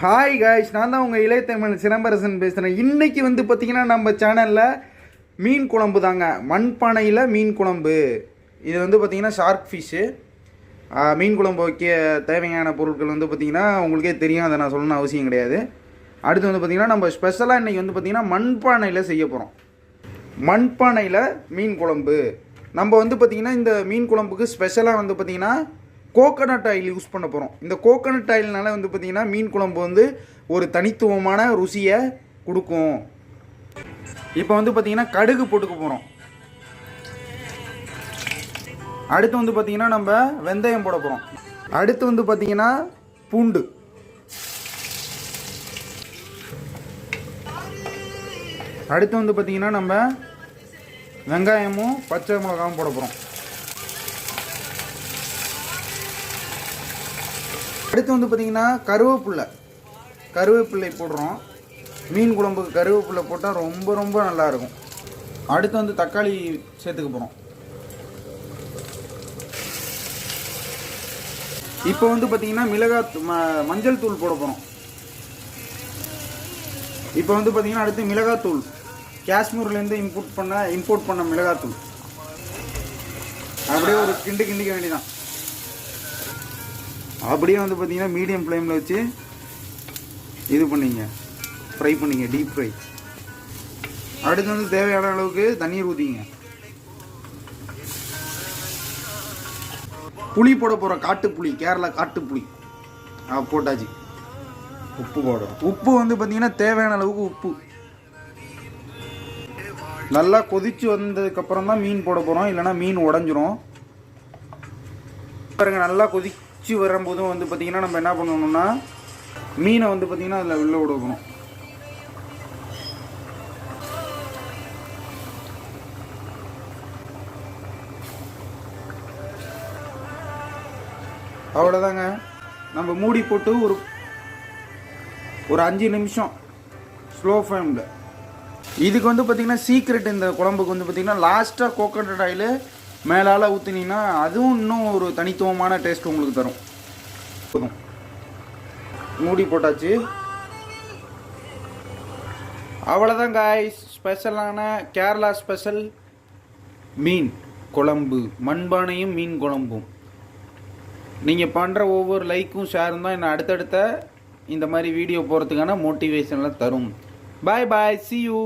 Hi guys, நான் தான் உங்கள் இளையத்தமிழ் சிலம்பரசன் பேசுகிறேன். இன்றைக்கி பார்த்தீங்கன்னா நம்ம சேனலில் மீன் குழம்பு தாங்க. மண்பானையில் மீன் குழம்பு. இது பார்த்திங்கன்னா ஷார்க் ஃபிஷ்ஷு. மீன் குழம்பு வைக்க தேவையான பொருட்கள் பார்த்திங்கன்னா உங்களுக்கே தெரியும், அதை நான் சொல்லணும்னு அவசியம் கிடையாது. அடுத்து பார்த்திங்கன்னா நம்ம ஸ்பெஷலாக இன்றைக்கி பார்த்திங்கன்னா மண்பானையில் செய்ய போகிறோம். மண்பானையில் மீன் குழம்பு. நம்ம பார்த்திங்கன்னா இந்த மீன் குழம்புக்கு ஸ்பெஷலாக பார்த்திங்கன்னா கோகனட் ஆயில் யூஸ் பண்ண போகிறோம். இந்த கோகனட் ஆயில்னால பார்த்திங்கன்னா மீன் குழம்பு ஒரு தனித்துவமான ருசியை கொடுக்கும். இப்போ பார்த்திங்கன்னா கடுகு போட்டுக்க போகிறோம். அடுத்து பார்த்திங்கன்னா நம்ம வெந்தயம் போட போகிறோம். அடுத்து பார்த்திங்கன்னா பூண்டு. அடுத்து பார்த்திங்கன்னா நம்ம வெங்காயமும் பச்சை மிளகாவும் போட போகிறோம். அடுத்து பார்த்திங்கன்னா கருவேப்பிள்ளை போடுறோம். மீன் குழம்புக்கு கருவேப்பிள்ளை போட்டால் ரொம்ப ரொம்ப நல்லாயிருக்கும். அடுத்து தக்காளி சேர்த்துக்க போகிறோம். இப்போ பார்த்திங்கன்னா மஞ்சள் தூள் போட போகிறோம். இப்போ பார்த்திங்கன்னா அடுத்து மிளகாத்தூள். காஷ்மீர்லேருந்து இம்போர்ட் பண்ண மிளகாத்தூள். அப்படியே ஒரு கிண்டிக்க வேண்டியதான். அப்படியே பார்த்திங்கன்னா மீடியம் ஃப்ளேமில் வச்சு இது பண்ணிங்க, ஃப்ரை பண்ணிங்க, டீப் ஃப்ரை. அடுத்து தேவையான அளவுக்கு தண்ணீர் ஊற்றிங்க. புளி போட போகிறோம். காட்டுப்புளி, கேரளா காட்டுப்புளி போட்டாச்சு. உப்பு போடுறோம். உப்பு பார்த்திங்கன்னா தேவையான அளவுக்கு உப்பு. நல்லா கொதிச்சு வந்ததுக்கப்புறம் தான் மீன் போட போகிறோம், இல்லைனா மீன் உடஞ்சிரும். பாருங்க, நல்லா கொதிச்சு வரும்போதும் பார்த்திங்கன்னா நம்ம என்ன பண்ணணும்னா மீனை பார்த்திங்கன்னா அதில் உள்ள விடுக்கணும். அவ்வளோதாங்க. நம்ம மூடி போட்டு ஒரு 5 நிமிஷம் ஸ்லோ ஃப்ளேமில். இதுக்கு பார்த்திங்கன்னா சீக்ரெட், இந்த குழம்புக்கு பார்த்திங்கன்னா லாஸ்ட்டாக கோகனட் ஆயில் மேலால் ஊற்றினீங்கன்னா அதுவும் இன்னும் ஒரு தனித்துவமான டேஸ்ட் உங்களுக்கு தரும். போதும், மூடி போட்டாச்சு. அவ்வளோதான் காய்ஸ். ஸ்பெஷலான கேரளா ஸ்பெஷல் மீன் குழம்பு, மண்பானையும் மீன் குழம்பும். நீங்கள் பண்ணுற ஒவ்வொரு லைக்கும் ஷேரும் தான் என்ன அடுத்தடுத்த இந்த மாதிரி வீடியோ போகிறதுக்கான மோட்டிவேஷனில் தரும். பாய் பாய், see you.